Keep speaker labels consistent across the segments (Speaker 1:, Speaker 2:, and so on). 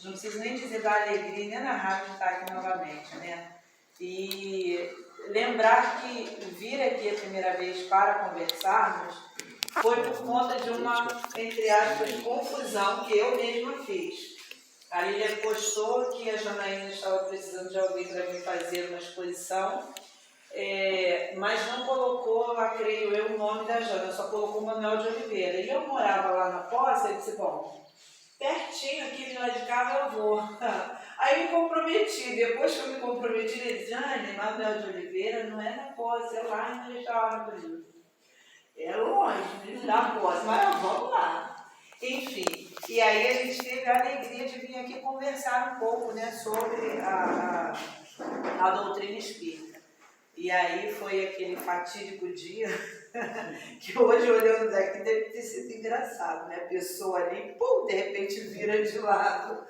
Speaker 1: Não preciso nem dizer da alegria nem da raiva de estar aqui novamente, né? E lembrar que vir aqui a primeira vez para conversarmos foi por conta de uma, entre aspas, confusão que eu mesma fiz. A Lília postou que a Janaína estava precisando de alguém para me fazer uma exposição, mas não colocou, lá creio eu, o nome da Jana, só colocou Manuel de Oliveira. E eu morava lá na Poça e disse, bom, pertinho aqui de lá de casa eu vou. Aí me comprometi, depois que eu me comprometi, ele disse, Jane, Manuel de Oliveira não é na Poça, é lá em Marechal Araújo. É longe da Poça, mas vamos lá. Enfim, e aí a gente teve a alegria de vir aqui conversar um pouco, né, sobre a doutrina espírita. E aí foi aquele fatídico dia que hoje, olhando daqui, deve ter sido engraçado, né? A pessoa ali, pum, de repente vira de lado.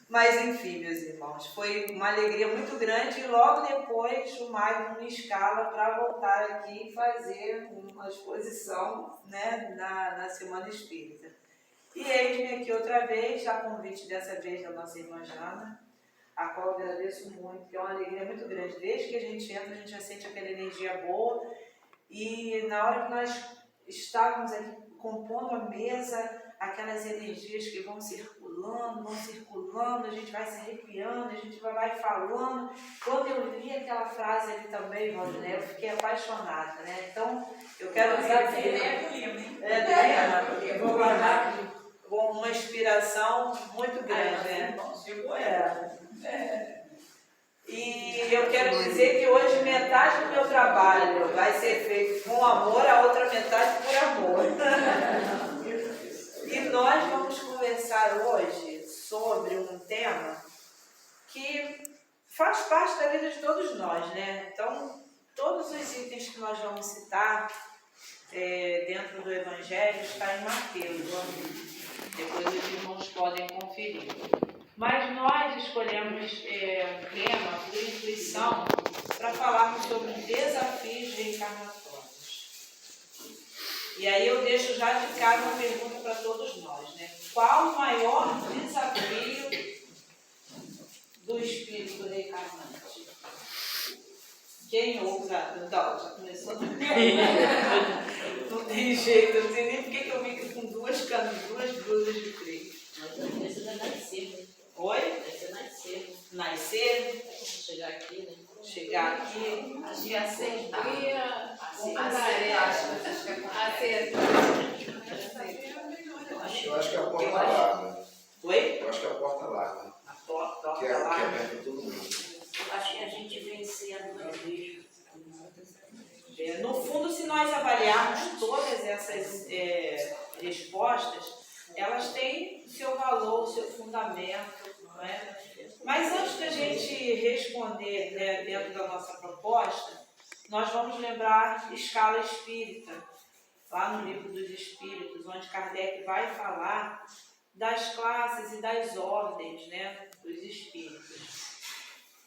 Speaker 1: Mas enfim, meus irmãos, foi uma alegria muito grande e logo depois o Magno me escala para voltar aqui e fazer uma exposição, né, na Semana Espírita. E eis-me aqui outra vez, a convite dessa vez da nossa irmã Jana, a qual eu agradeço muito, que é uma alegria muito grande. Desde que a gente entra, a gente já sente aquela energia boa. E na hora que nós estávamos aqui compondo a mesa, aquelas energias que vão circulando, a gente vai se arrepiando, a gente vai falando. Quando eu li aquela frase ali também, Valdinei, eu fiquei apaixonada, né? Então, eu quero dizer que eu vou guardar aqui com uma inspiração muito grande, né? E eu quero dizer que hoje metade do meu trabalho vai ser feito com amor, a outra metade por amor. E nós vamos conversar hoje sobre um tema que faz parte da vida de todos nós, né? Então, todos os itens que nós vamos citar dentro do Evangelho está em Mateus. Depois os irmãos podem conferir. Mas nós escolhemos um tema por intuição para falarmos sobre desafios reencarnatórios. E aí eu deixo já de cara uma pergunta para todos nós, né? Qual o maior desafio do espírito reencarnante? Quem ousa? Não, já começou. Não tem jeito, eu não sei nem porque eu vim com duas blusas de frio.
Speaker 2: Precisa nascer.
Speaker 1: Oi?
Speaker 2: Precisa nascer.
Speaker 1: Nascer?
Speaker 2: Chegar aqui, né?
Speaker 1: Chegar aqui.
Speaker 2: Agir aceitar.
Speaker 3: Eu acho que é a porta larga.
Speaker 1: Oi?
Speaker 3: Eu acho que é a porta larga.
Speaker 1: A porta
Speaker 3: Que é
Speaker 1: larga.
Speaker 3: aberta para todo mundo.
Speaker 2: Acho que a gente vencia duas vezes.
Speaker 1: No fundo, se nós avaliarmos todas essas respostas, elas têm o seu valor, o seu fundamento, não é? Mas antes da gente responder, né, dentro da nossa proposta, nós vamos lembrar a escala espírita, lá no Livro dos Espíritos, onde Kardec vai falar das classes e das ordens, né, dos espíritos.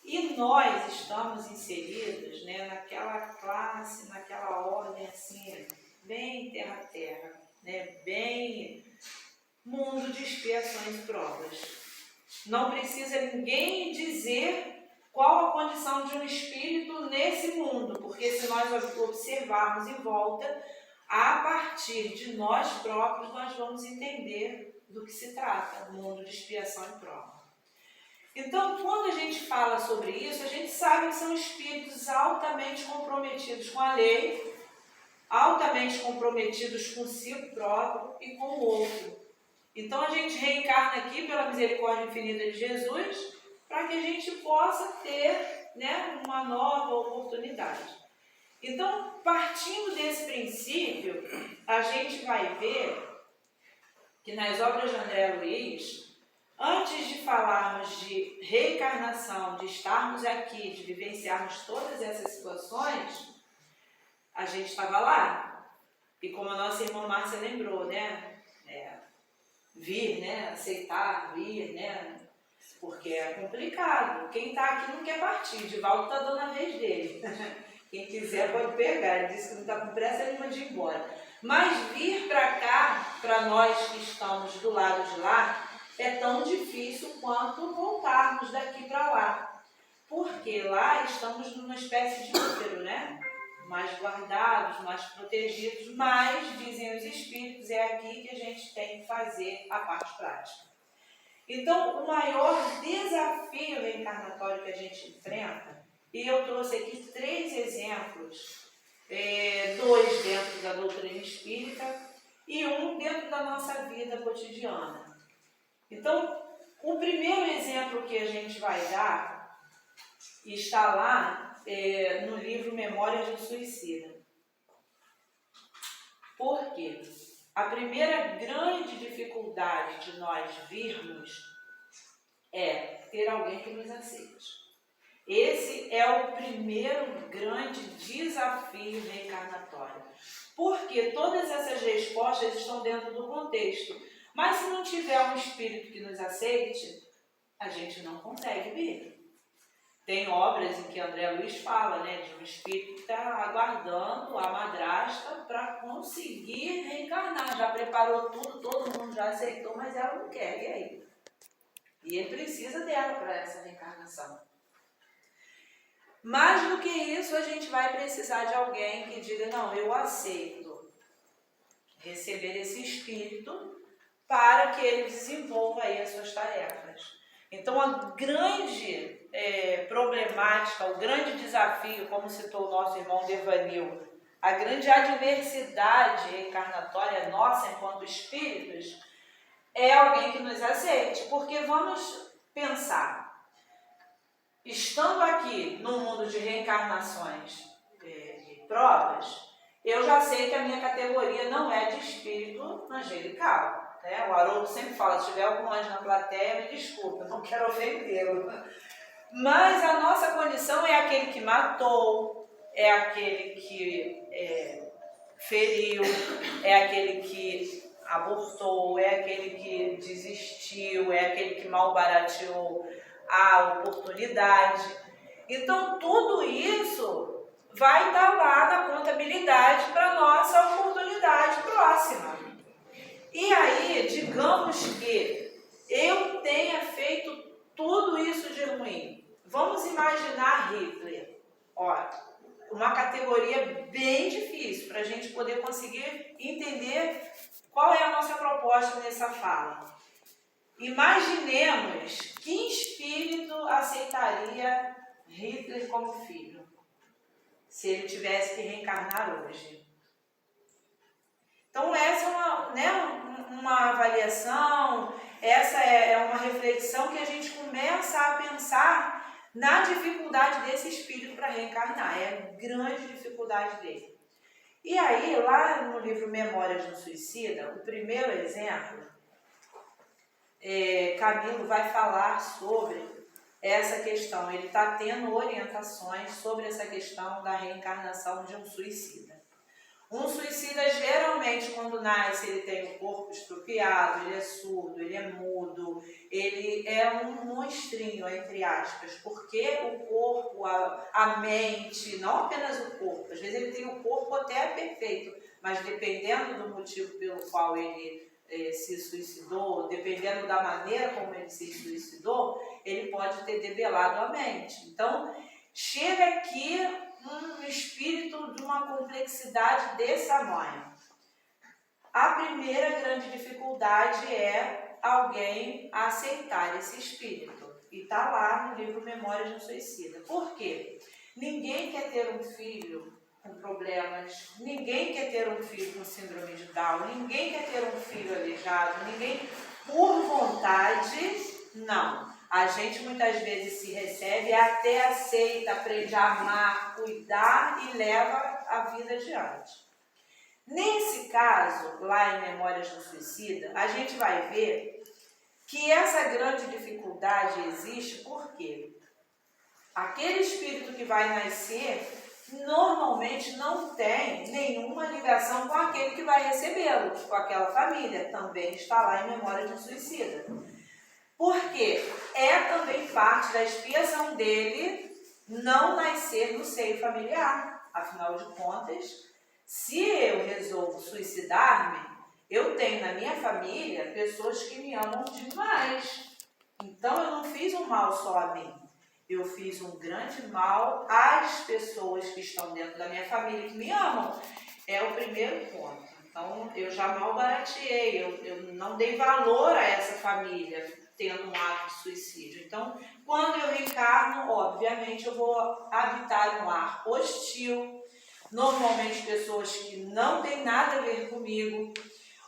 Speaker 1: E nós estamos inseridos, né, naquela classe, naquela ordem assim, bem terra-terra, né, bem mundo de expiações e provas. Não precisa ninguém dizer qual a condição de um espírito nesse mundo, porque se nós observarmos em volta, a partir de nós próprios nós vamos entender do que se trata, o mundo de expiação e prova. Então, quando a gente fala sobre isso, a gente sabe que são espíritos altamente comprometidos com a lei, altamente comprometidos consigo próprio e com o outro. Então, a gente reencarna aqui pela misericórdia infinita de Jesus para que a gente possa ter, né, uma nova oportunidade. Então, partindo desse princípio, a gente vai ver que nas obras de André Luiz, antes de falarmos de reencarnação, de estarmos aqui, de vivenciarmos todas essas situações, a gente estava lá. E como a nossa irmã Márcia lembrou, né? Vir, né? Aceitar, vir, né? Porque é complicado. Quem está aqui não quer partir. Divaldo está dando a vez dele. Quem quiser pode pegar. Ele disse que não está com pressa, ele manda ir embora. Mas vir para cá, para nós que estamos do lado de lá, é tão difícil quanto voltarmos daqui para lá. Porque lá estamos numa espécie de útero, né? Mais guardados, mais protegidos, mas, dizem os espíritos, é aqui que a gente tem que fazer a parte prática. Então, o maior desafio reencarnatório que a gente enfrenta, e eu trouxe aqui 3 exemplos, 2 dentro da doutrina espírita e 1 dentro da nossa vida cotidiana. Então, o primeiro exemplo que a gente vai dar está lá no livro Memórias de um Suicida. Por quê? A primeira grande dificuldade de nós virmos é ter alguém que nos aceite. Esse é o primeiro grande desafio reencarnatório. Porque todas essas respostas estão dentro do contexto. Mas se não tiver um espírito que nos aceite, a gente não consegue vir. Tem obras em que André Luiz fala, né, de um espírito que está aguardando a madrasta para conseguir reencarnar. Já preparou tudo, todo mundo já aceitou, mas ela não quer. E aí? E ele precisa dela para essa reencarnação. Mais do que isso, a gente vai precisar de alguém que diga, não, eu aceito receber esse espírito para que ele desenvolva aí as suas tarefas. Então, a grande problemática, o grande desafio, como citou o nosso irmão Devanil, a grande adversidade reencarnatória nossa enquanto espíritos é alguém que nos aceite. Porque vamos pensar, estando aqui no mundo de reencarnações e provas, eu já sei que a minha categoria não é de espírito angelical. Né? O Haroldo sempre fala, se tiver algum anjo na plateia, me desculpa, não quero ofendê-lo. Mas a nossa condição é aquele que matou, é aquele que feriu, é aquele que abortou, é aquele que desistiu, é aquele que malbarateou a oportunidade. Então, tudo isso vai estar lá na contabilidade para a nossa oportunidade próxima. E aí, digamos que eu tenha feito tudo isso de ruim. Vamos imaginar Hitler. Olha, uma categoria bem difícil para a gente poder conseguir entender qual é a nossa proposta nessa fala. Imaginemos que espírito aceitaria Hitler como filho, se ele tivesse que reencarnar hoje. Então, essa é uma avaliação, essa é uma reflexão que a gente começa a pensar na dificuldade desse espírito para reencarnar. É a grande dificuldade dele. E aí, lá no livro Memórias de um Suicida, o primeiro exemplo, Camilo vai falar sobre essa questão. Ele está tendo orientações sobre essa questão da reencarnação de um suicida. Um suicida, geralmente, quando nasce, ele tem o corpo estrupiado, ele é surdo, ele é mudo, ele é um monstrinho, entre aspas, porque o corpo, a mente, não apenas o corpo, às vezes ele tem o corpo até perfeito, mas dependendo do motivo pelo qual ele se suicidou, dependendo da maneira como ele se suicidou, ele pode ter debelado a mente. Então, chega aqui um espírito de uma complexidade desse tamanho. A primeira grande dificuldade é alguém aceitar esse espírito. E está lá no livro Memórias de um Suicida. Por quê? Ninguém quer ter um filho com problemas, ninguém quer ter um filho com síndrome de Down, ninguém quer ter um filho aleijado, ninguém por vontade, não. A gente muitas vezes se recebe, até aceita, aprende a amar, cuidar e leva a vida adiante. Nesse caso, lá em Memórias do Suicida, a gente vai ver que essa grande dificuldade existe porque aquele espírito que vai nascer normalmente não tem nenhuma ligação com aquele que vai recebê-lo, com aquela família. Também está lá em Memórias de um Suicida. Porque é também parte da expiação dele não nascer no seio familiar. Afinal de contas, Se eu resolvo suicidar-me, eu tenho na minha família pessoas que me amam demais. Então eu não fiz um mal só a mim. Eu fiz um grande mal às pessoas que estão dentro da minha família que me amam. É o primeiro ponto. Então eu já malbarateei, eu não dei valor a essa família tendo um ato de suicídio. Então, quando eu reencarno, obviamente eu vou habitar um lar hostil, normalmente pessoas que não têm nada a ver comigo,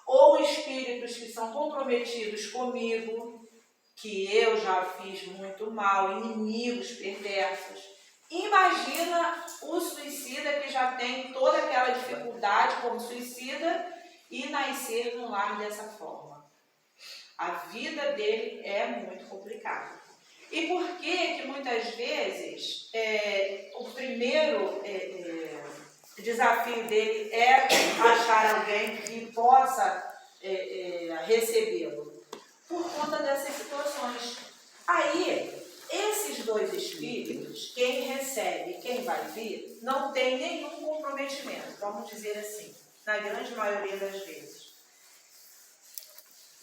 Speaker 1: ou espíritos que são comprometidos comigo, que eu já fiz muito mal, inimigos perversos. Imagina o suicida que já tem toda aquela dificuldade como suicida e nascer num lar dessa forma. A vida dele é muito complicada. E por que muitas vezes o primeiro desafio dele é achar alguém que possa recebê-lo? Por conta dessas situações. Aí, esses dois espíritos, quem recebe e quem vai vir, não tem nenhum comprometimento, vamos dizer assim, na grande maioria das vezes.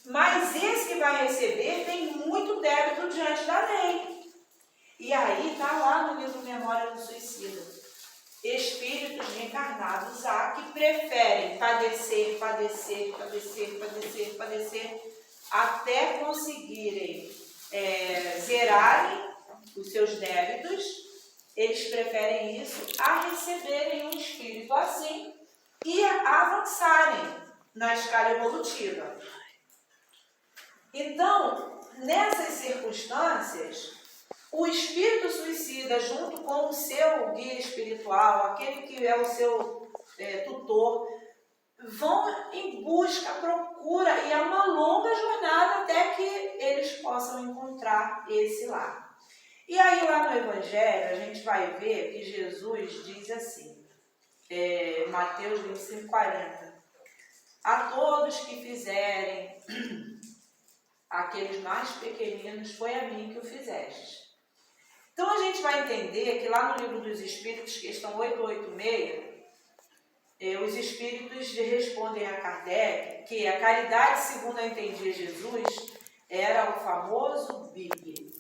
Speaker 1: Mas esse que vai receber tem muito débito diante da lei. E aí está lá no livro Memória do Suicida. Espíritos reencarnados há que preferem padecer, até conseguirem zerarem os seus débitos. Eles preferem isso a receberem um espírito assim e avançarem na escala evolutiva. Então, nessas circunstâncias, o espírito suicida, junto com o seu guia espiritual, aquele que é o seu tutor, vão em busca, procura, e é uma longa jornada até que eles possam encontrar esse lar. E aí lá no Evangelho a gente vai ver que Jesus diz assim, Mateus 25:40, a todos que fizerem aqueles mais pequeninos, foi a mim que o fizeste. Então a gente vai entender que lá no Livro dos Espíritos, questão 886, os Espíritos respondem a Kardec que a caridade, segundo eu entendia Jesus, era o famoso BIP.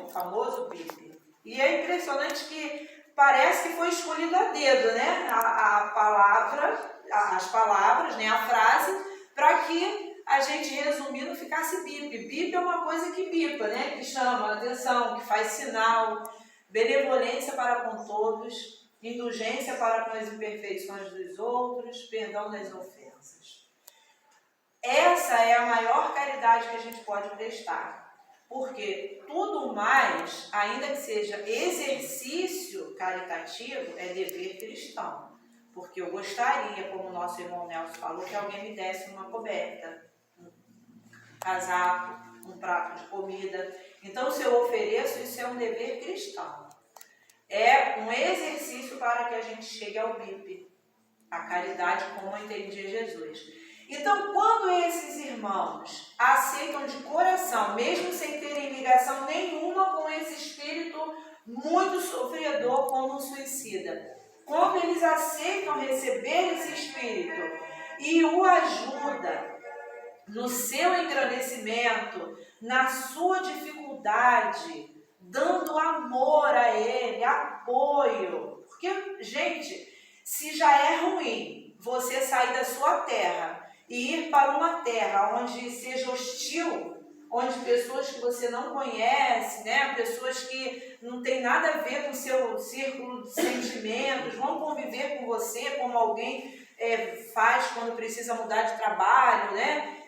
Speaker 1: O famoso BIP. E é impressionante que parece que foi escolhido a dedo, né? A palavra, as palavras, né? A frase, para que a gente, resumindo, ficasse BIP. BIP é uma coisa que bipa, né? Que chama a atenção, que faz sinal, benevolência para com todos, indulgência para com as imperfeições dos outros, perdão das ofensas. Essa é a maior caridade que a gente pode prestar. Porque tudo mais, ainda que seja exercício caritativo, é dever cristão. Porque eu gostaria, como o nosso irmão Nelson falou, que alguém me desse uma coberta, um casaco, um prato de comida. Então, se eu ofereço, isso é um dever cristão. É um exercício para que a gente chegue ao BIP, a caridade como entendia Jesus. Então, quando esses irmãos aceitam de coração, mesmo sem terem ligação nenhuma com esse espírito muito sofredor como um suicida, quando eles aceitam receber esse espírito e o ajuda no seu engrandecimento, na sua dificuldade, dando amor a ele, apoio. Porque, gente, se já é ruim você sair da sua terra e ir para uma terra onde seja hostil, onde pessoas que você não conhece, né, pessoas que não tem nada a ver com o seu círculo de sentimentos, vão conviver com você como alguém faz quando precisa mudar de trabalho, né?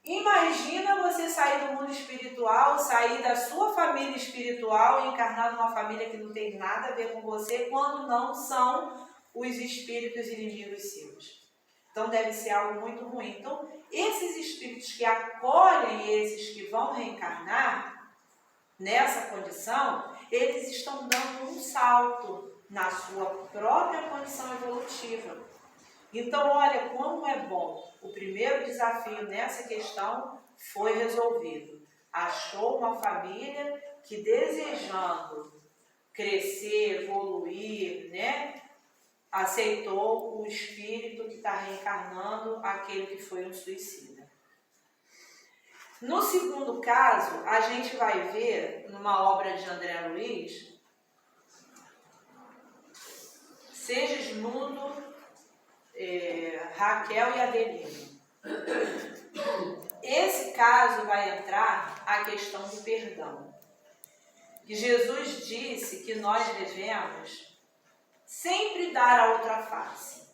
Speaker 1: Imagina você sair do mundo espiritual, sair da sua família espiritual e encarnar numa família que não tem nada a ver com você, quando não são os espíritos inimigos seus. Então deve ser algo muito ruim. Então, esses espíritos que acolhem esses que vão reencarnar nessa condição, eles estão dando um salto na sua própria condição evolutiva. Então, olha como é bom. O primeiro desafio nessa questão foi resolvido. Achou uma família que, desejando crescer, evoluir, né, aceitou o espírito que está reencarnando aquele que foi um suicida. No segundo caso, a gente vai ver, numa obra de André Luiz, Segismundo, Raquel e Adelino. Esse caso vai entrar a questão do perdão. E Jesus disse que nós devemos sempre dar a outra face.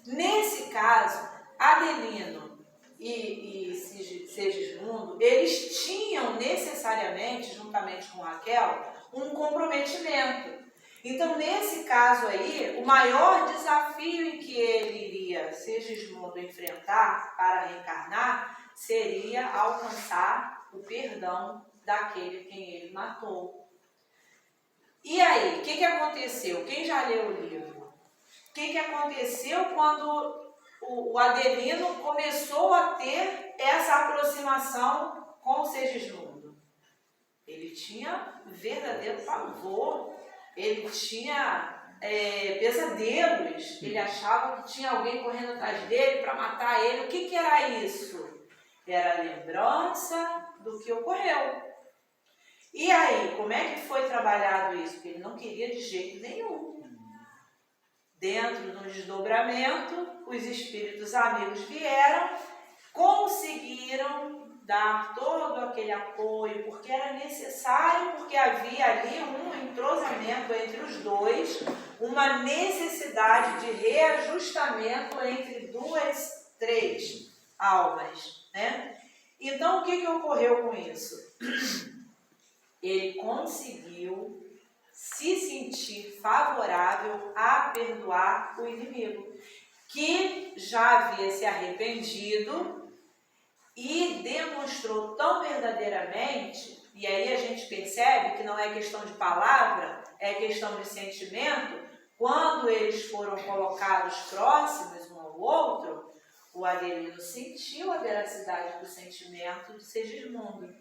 Speaker 1: Nesse caso, Adelino e Segismundo, eles tinham necessariamente, juntamente com Raquel, um comprometimento. Então, nesse caso aí, o maior desafio em que ele iria, Segismundo, enfrentar para reencarnar, seria alcançar o perdão daquele quem ele matou. E aí, o que aconteceu? Quem já leu o livro? O que aconteceu quando o Adelino começou a ter essa aproximação com o Segismundo? Ele tinha verdadeiro pavor, ele tinha pesadelos, ele achava que tinha alguém correndo atrás dele para matar ele. O que era isso? Era a lembrança do que ocorreu. E aí, como é que foi trabalhado isso? Porque ele não queria de jeito nenhum. Dentro do desdobramento, os espíritos amigos vieram, conseguiram dar todo aquele apoio, porque era necessário, porque havia ali um entrosamento entre os dois, uma necessidade de reajustamento entre três almas, né? Então, o que ocorreu com isso? Ele conseguiu se sentir favorável a perdoar o inimigo, que já havia se arrependido e demonstrou tão verdadeiramente, e aí a gente percebe que não é questão de palavra, é questão de sentimento. Quando eles foram colocados próximos um ao outro, o Adelino sentiu a veracidade do sentimento de Segismundo.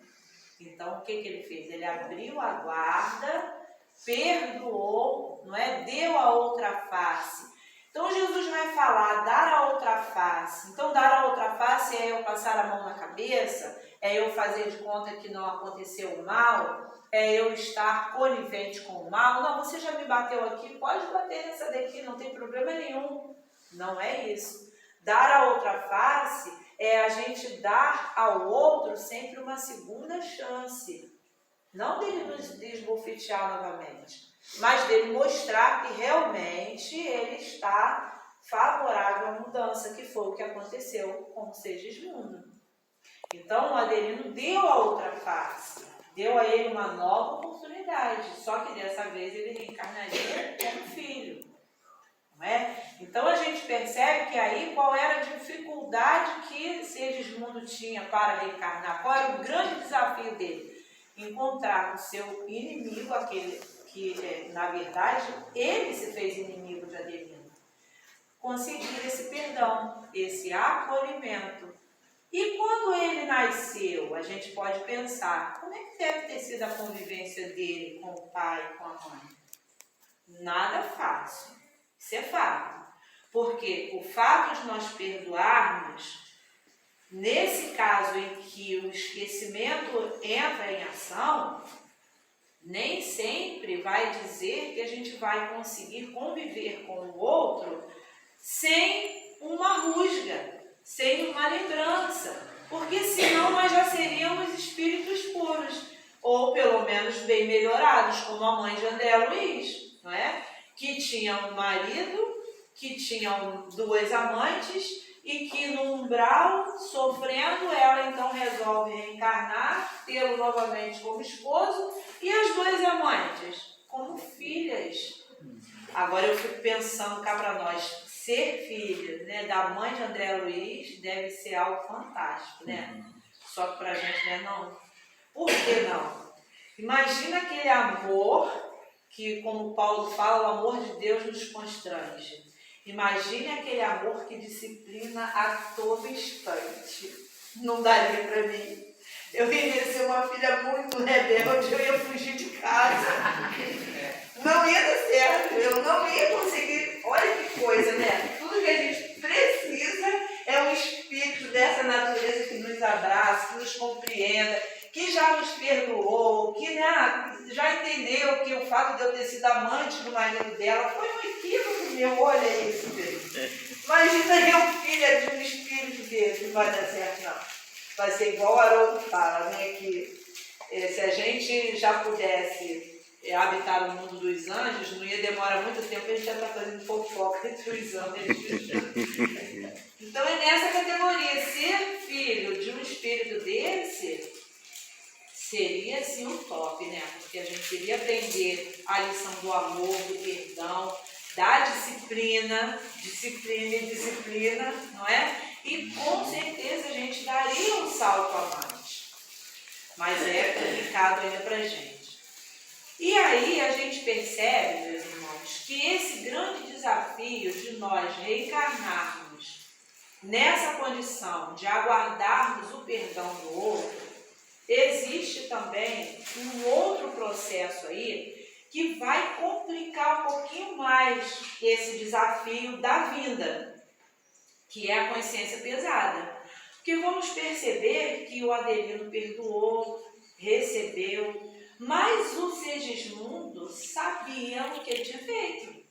Speaker 1: Então, o que ele fez? Ele abriu a guarda, perdoou, não é? Deu a outra face. Então, Jesus vai falar, dar a outra face. Então, dar a outra face é eu passar a mão na cabeça, é eu fazer de conta que não aconteceu o mal, é eu estar conivente com o mal. Não, você já me bateu aqui, pode bater nessa daqui, não tem problema nenhum. Não é isso. Dar a outra face é a gente dar ao outro sempre uma segunda chance. Não dele nos desbofetear novamente, mas dele mostrar que realmente ele está favorável à mudança, que foi o que aconteceu com o Segismundo. Então, o Adelino deu a outra face, deu a ele uma nova oportunidade, só que dessa vez ele reencarnaria como filho. Não é? Então, a gente percebe que aí qual era a dificuldade que Segismundo tinha para reencarnar, qual era o grande desafio dele? Encontrar o seu inimigo, aquele que, na verdade, ele se fez inimigo de Adelino. Conseguir esse perdão, esse acolhimento. E quando ele nasceu, a gente pode pensar, como é que deve ter sido a convivência dele com o pai, com a mãe? Nada fácil. Isso é fato. Porque o fato de nós perdoarmos, nesse caso em que o esquecimento entra em ação, nem sempre vai dizer que a gente vai conseguir conviver com o outro sem uma rusga, sem uma lembrança, porque senão nós já seríamos espíritos puros, ou pelo menos bem melhorados, como a mãe de André Luiz, não é? Que tinha um marido, que tinha duas amantes, e que no umbral, sofrendo, ela então resolve reencarnar, tê-lo novamente como esposo, e as duas amantes como filhas. Agora eu fico pensando cá para nós, ser filha, né, da mãe de André Luiz deve ser algo fantástico, né? Só que para a gente, né, não. Por que não? Imagina aquele amor que, como Paulo fala, o amor de Deus nos constrange. Imagine aquele amor que disciplina a todo instante. Não daria para mim. Eu iria ser uma filha muito rebelde, eu ia fugir de casa. Não ia dar certo, eu não ia conseguir olha que coisa, né? Tudo que a gente precisa é um espírito dessa natureza que nos abraça, que nos compreenda, que já nos perdoou, que, né, já entendeu que o fato de eu ter sido amante do marido dela foi um equívoco meu. Olha isso, Deus. Imagina eu, filha de um espírito desse, não vai dar certo, não. Vai ser igual o Haroldo fala, né, que se a gente já pudesse habitar o mundo dos anjos, não ia demorar muito tempo, a gente já está fazendo fofoca entre os anjos. Então é nessa categoria, ser filho de um espírito desse seria assim um top, né? Porque a gente iria aprender a lição do amor, do perdão, da disciplina, não é? E com certeza a gente daria um salto a mais. Mas é complicado ainda pra gente. E aí a gente percebe, meus irmãos, que esse grande desafio de nós reencarnarmos nessa condição de aguardarmos o perdão do outro, existe também um outro processo aí que vai complicar um pouquinho mais esse desafio da vinda, que é a consciência pesada. Porque vamos perceber que o Adelino perdoou, recebeu, mas o Segismundo sabia o que ele tinha feito.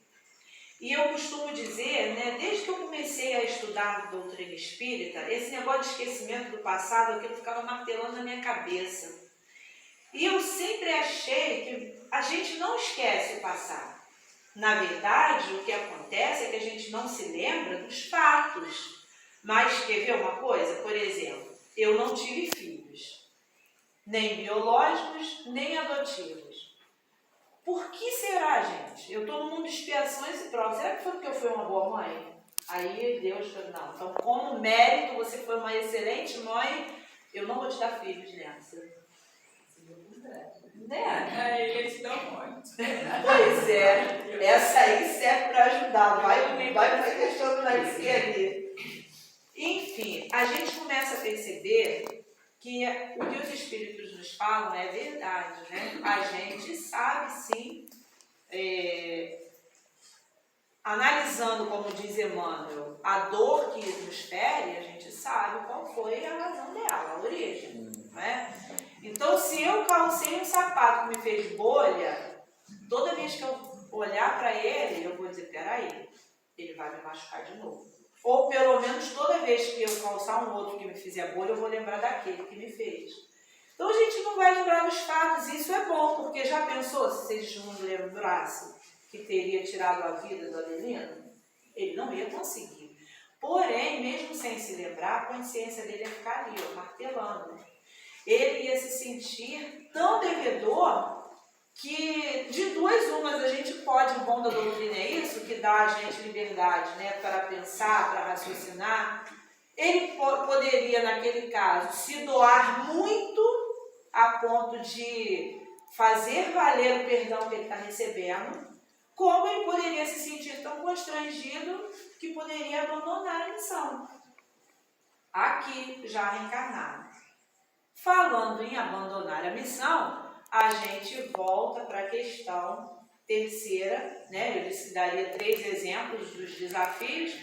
Speaker 1: E eu costumo dizer, né, desde que eu comecei a estudar doutrina espírita, esse negócio de esquecimento do passado, aquilo ficava martelando na minha cabeça. E eu sempre achei que a gente não esquece o passado. Na verdade, o que acontece é que a gente não se lembra dos fatos. Mas quer ver uma coisa? Por exemplo, eu não tive filhos, nem biológicos, nem adotivos. Por que será, gente? Eu estou no mundo de expiações e provas. Será que foi porque eu fui uma boa mãe? Aí Deus falou, não. Então, como mérito, você foi uma excelente mãe, eu não vou te dar filhos nessa.
Speaker 2: Aí eles dão muito.
Speaker 1: Pois é. Essa aí serve para ajudar. Vai questionando isso ali. Enfim, a gente começa a perceber que o que os espíritos nos falam é verdade, né? A gente sabe sim, analisando, como diz Emmanuel, a dor que nos fere, a gente sabe qual foi a razão dela, a origem, não é? Então, se eu calcei um sapato que me fez bolha, toda vez que eu olhar para ele, eu vou dizer, peraí, ele vai me machucar de novo. Ou pelo menos toda vez que eu calçar um outro que me fizer bolha, eu vou lembrar daquele que me fez. Então a gente não vai lembrar dos fatos, e isso é bom, porque já pensou se Segismundo lembrasse que teria tirado a vida do Adelino? Ele não ia conseguir. Porém, mesmo sem se lembrar, a consciência dele ia ficar ali, ó, martelando. Ele ia se sentir tão devedor que de duas umas a gente pode, o bom da doutrina é isso, que dá a gente liberdade, né, para pensar, para raciocinar. Ele poderia, naquele caso, se doar muito a ponto de fazer valer o perdão que ele está recebendo, como ele poderia se sentir tão constrangido que poderia abandonar a missão, aqui já reencarnado. Falando em abandonar a missão, a gente volta para a questão terceira, né? Eu disse que daria 3 exemplos dos desafios,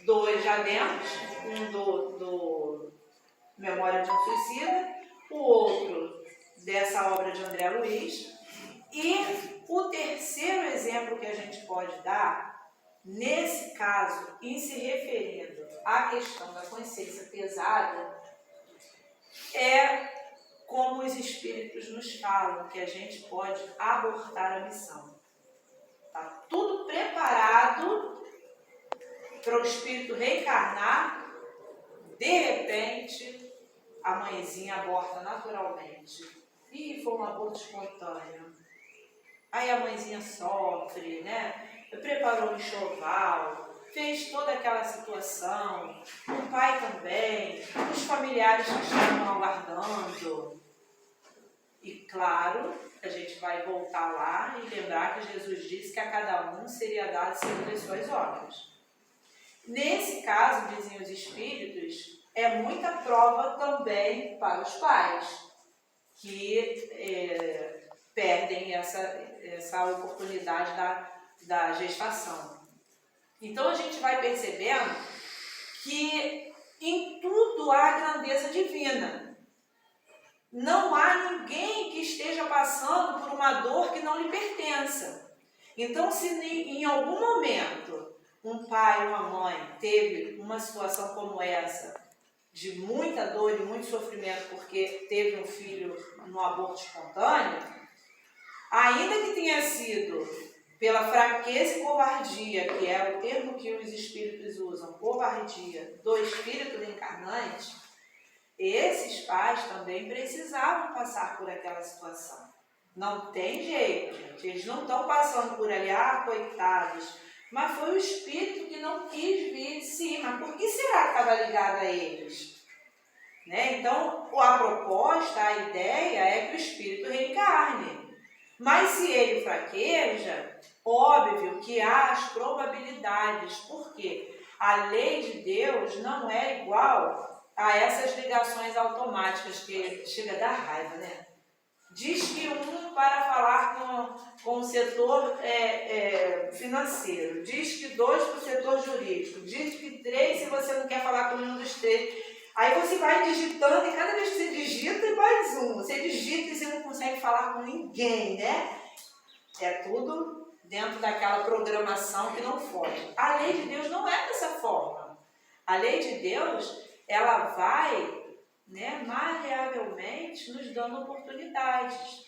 Speaker 1: 2 já demos, um do Memória de um Suicida, o outro dessa obra de André Luiz, e o terceiro exemplo que a gente pode dar, nesse caso, em se referindo à questão da consciência pesada, é como os espíritos nos falam que a gente pode abortar a missão. Está tudo preparado para o espírito reencarnar, de repente, a mãezinha aborta naturalmente. E foi um aborto espontâneo. Aí a mãezinha sofre, né? Preparou um enxoval, fez toda aquela situação, o pai também, os familiares que estavam aguardando. E claro, a gente vai voltar lá e lembrar que Jesus disse que a cada um seria dado segundo as suas obras. Nesse caso, dizem os espíritos, é muita prova também para os pais, que perdem essa oportunidade da gestação. Então a gente vai percebendo que em tudo há grandeza divina. Não há ninguém que esteja passando por uma dor que não lhe pertença. Então, se em algum momento um pai, uma mãe teve uma situação como essa, de muita dor e muito sofrimento porque teve um filho no aborto espontâneo, ainda que tenha sido pela fraqueza e covardia, que é o termo que os espíritos usam, covardia, do espírito reencarnante, esses pais também precisavam passar por aquela situação. Não tem jeito, gente. Eles não estão passando por ali, coitados. Mas foi o espírito que não quis vir de cima. Por que será que estava ligado a eles? Né? Então, a proposta, a ideia é que o espírito reencarne. Mas se ele fraqueja, óbvio que há as probabilidades. Por quê? A lei de Deus não é igual a essas ligações automáticas que chega a dar raiva, né? Diz que um para falar com o setor financeiro, diz que 2 para o setor jurídico, diz que 3 se você não quer falar com nenhum dos 3. Aí você vai digitando e cada vez que você digita, mais um. Você digita e você não consegue falar com ninguém, né? É tudo dentro daquela programação que não foge. A lei de Deus não é dessa forma. A lei de Deus, ela vai, né, maleavelmente nos dando oportunidades.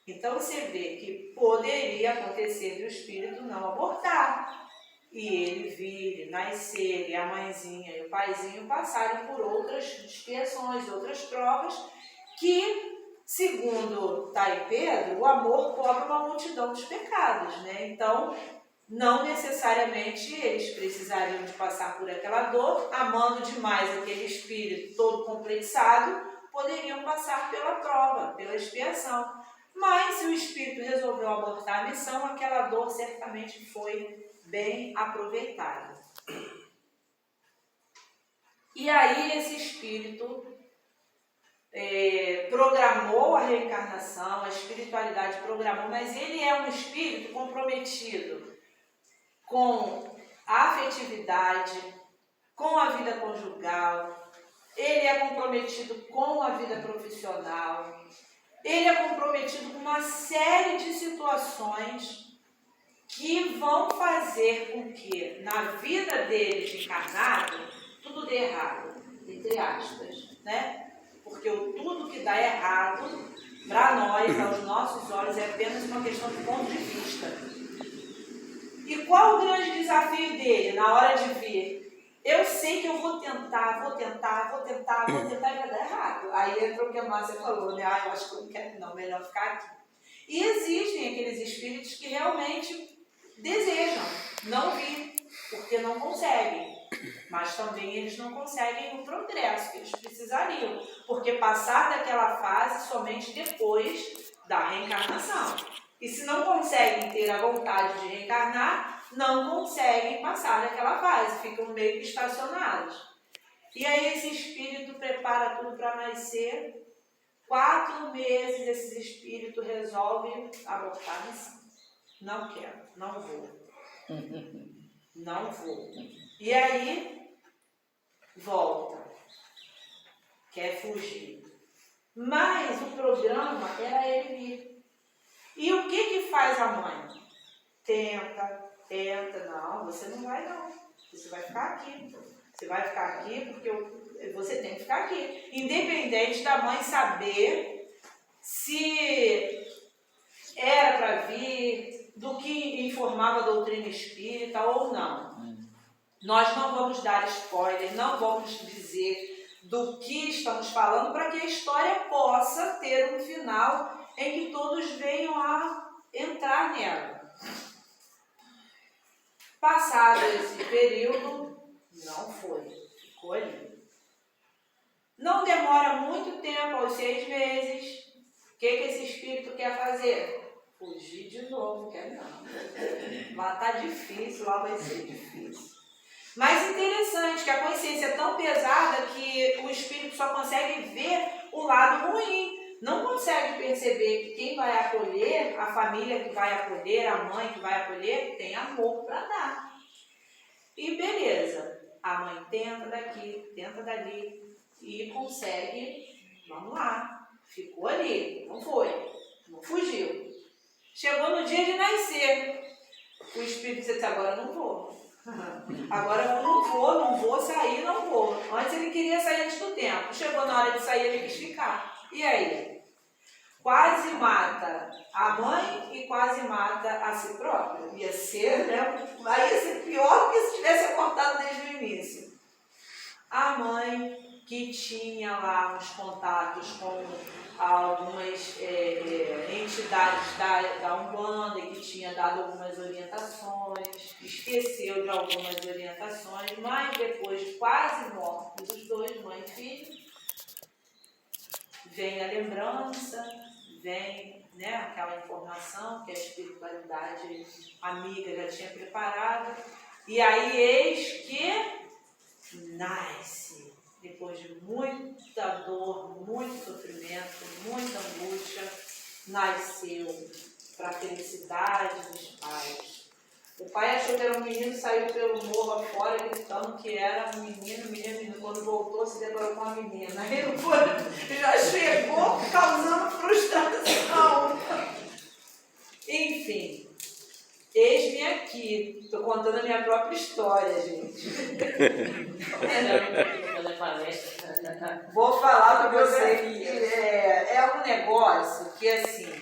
Speaker 1: Então você vê que poderia acontecer de o espírito não abortar. E ele vir, nascer, e a mãezinha e o paizinho passarem por outras expiações, outras provas, que, segundo Tai Pedro, o amor cobre uma multidão dos pecados, né? Então, não necessariamente eles precisariam de passar por aquela dor, amando demais aquele espírito todo complexado, poderiam passar pela prova, pela expiação. Mas se o espírito resolveu abortar a missão, aquela dor certamente foi bem aproveitada. E aí esse espírito programou a reencarnação, a espiritualidade programou, mas ele é um espírito comprometido com a afetividade, com a vida conjugal, ele é comprometido com a vida profissional, ele é comprometido com uma série de situações que vão fazer com que na vida dele de encarnado tudo dê errado, entre aspas, né? Porque o tudo que dá errado para nós, aos nossos olhos, é apenas uma questão de ponto de vista. E qual o grande desafio dele na hora de vir? Eu sei que eu vou tentar e vai dar errado. Aí entra o que a Márcia falou, né? Eu acho que eu não quero não, melhor ficar aqui. E existem aqueles espíritos que realmente desejam não vir, porque não conseguem. Mas também eles não conseguem o progresso que eles precisariam, porque passar daquela fase somente depois da reencarnação. E se não conseguem ter a vontade de reencarnar, não conseguem passar daquela fase, ficam meio que estacionados. E aí esse espírito prepara tudo para nascer. 4 meses esse espírito resolve abortar a missão. Não quero, não vou. Não vou. E aí, volta. Quer fugir. Mas o programa era ele vir. E o que faz a mãe? Tenta. Não, você não vai não. Você vai ficar aqui. Você vai ficar aqui porque você tem que ficar aqui. Independente da mãe saber se era para vir, do que informava a doutrina espírita ou não. Nós não vamos dar spoiler, não vamos dizer do que estamos falando para que a história possa ter um final em que todos venham a entrar nela. Passado esse período, não foi, ficou ali. Não demora muito tempo, aos 6 meses, o que esse espírito quer fazer? Fugir de novo, quer não. Lá está difícil, lá vai ser difícil. Mas interessante que a consciência é tão pesada que o espírito só consegue ver o lado ruim. Não consegue perceber que quem vai acolher, a família que vai acolher, a mãe que vai acolher, tem amor para dar. E beleza, a mãe tenta daqui, tenta dali e consegue, vamos lá, ficou ali, não foi, não fugiu. Chegou no dia de nascer, o espírito disse, agora não vou. Agora eu não vou sair, não vou. Antes ele queria sair antes do tempo. Chegou na hora de sair, ele quis ficar. E aí? Quase mata a mãe e quase mata a si próprio. Ia ser, né? Aí ia ser pior que se tivesse abortado desde o início. A mãe que tinha lá uns contatos com algumas entidades da Umbanda e que tinha dado algumas orientações, esqueceu de algumas orientações, mas depois de quase mortos os dois, mãe e filho, vem a lembrança, vem, né, aquela informação que a espiritualidade amiga já tinha preparado, e aí eis que nasce, depois de muita dor, muito sofrimento, muita angústia, nasceu para a felicidade dos pais. O pai achou que era um menino, saiu pelo morro afora gritando que era um menino. Quando voltou, se deparou com uma menina. Aí não foi, já chegou causando frustração. Enfim, eis-me aqui. Estou contando a minha própria história, gente. Vou falar para você. É um negócio que, assim,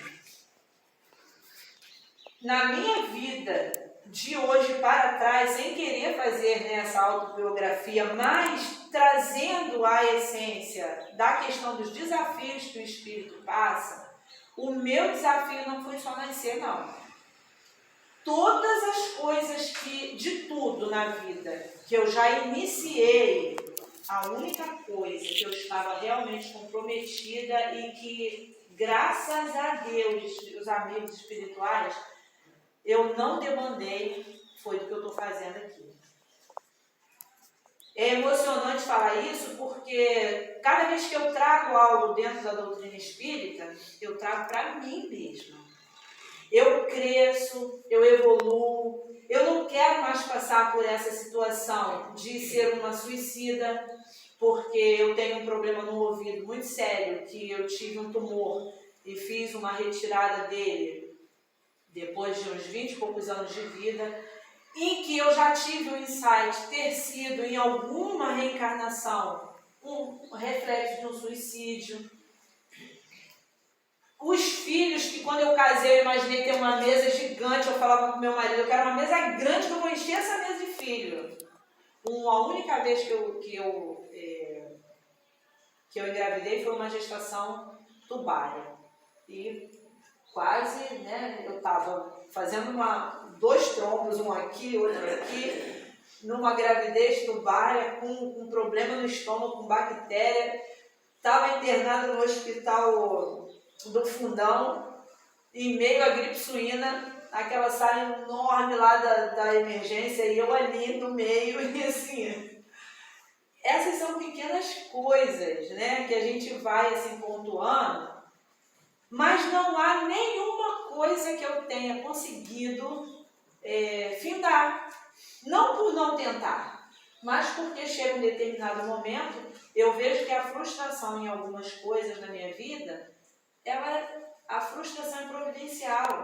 Speaker 1: na minha vida, de hoje para trás, sem querer fazer essa autobiografia, mas trazendo a essência da questão dos desafios que o espírito passa, o meu desafio não foi só nascer, não. Todas as coisas de tudo na vida que eu já iniciei, a única coisa que eu estava realmente comprometida e que, graças a Deus, os amigos espirituais, eu não demandei, foi do que eu estou fazendo aqui. É emocionante falar isso porque cada vez que eu trago algo dentro da doutrina espírita, eu trago para mim mesma. Eu cresço, eu evoluo, eu não quero mais passar por essa situação de ser uma suicida, porque eu tenho um problema no ouvido muito sério, que eu tive um tumor e fiz uma retirada dele depois de uns 20 e poucos anos de vida, em que eu já tive o insight ter sido em alguma reencarnação um reflexo de um suicídio. Os filhos, que quando eu casei eu imaginei ter uma mesa gigante, eu falava com meu marido, eu quero uma mesa grande que eu vou encher essa mesa de filho. A única vez que eu engravidei foi uma gestação tubária. E quase, né, eu estava fazendo dois trombos, um aqui, outro aqui, numa gravidez tubária, com um problema no estômago, com bactéria. Estava internada no hospital do Fundão, em meio à gripe suína, aquela sala enorme lá da emergência, e eu ali no meio, e assim, essas são pequenas coisas, né, que a gente vai assim pontuando, mas não há nenhuma coisa que eu tenha conseguido findar, não por não tentar, mas porque chega um determinado momento, eu vejo que a frustração em algumas coisas na minha vida, a frustração é providencial.